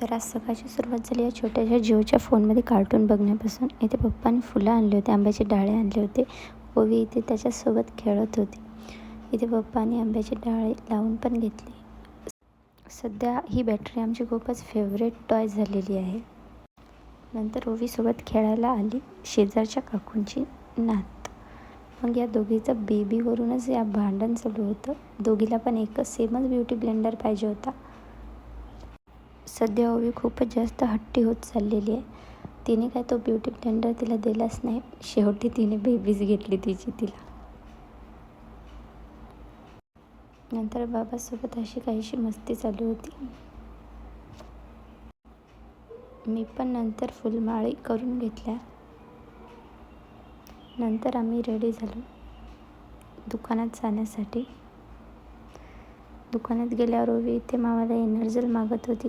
तर आज सकाळची सुरुवात झाली या छोट्याशा जिओच्या फोनमध्ये कार्टून बघण्यापासून. इथे पप्पांनी फुलं आणले होते, आंब्याचे डाळे आणले होते. ओवी इथे त्याच्यासोबत खेळत होती. इथे पप्पांनी आंब्याचे डाळे लावून पण घेतले. सध्या ही बॅटरी आमची खूपच फेवरेट टॉय झालेली आहे. नंतर ओवीसोबत खेळायला आली शेजारच्या काकूंची नात. मग या दोघीचं बेबीवरूनच या भांडण चालू होतं. दोघीला पण एकच सेमच ब्युटी ब्लेंडर पाहिजे होता. सध्या ओवी खूपच जास्त हट्टी होत चाललेली आहे. तिने काय तो ब्युटी ब्लेंडर तिला दिलाच नाही. शेवटी तिने बेबीच घेतली तिला. नंतर बाबासोबत अशी काहीशी मस्ती चालू होती. मी पण नंतर फुलमाळी करून घेतल्या. नंतर आम्ही रेडी झालो दुकानात जाण्यासाठी. दुकानात गेल्यावर ओवी इथे मामाला एनर्जल मागत होती.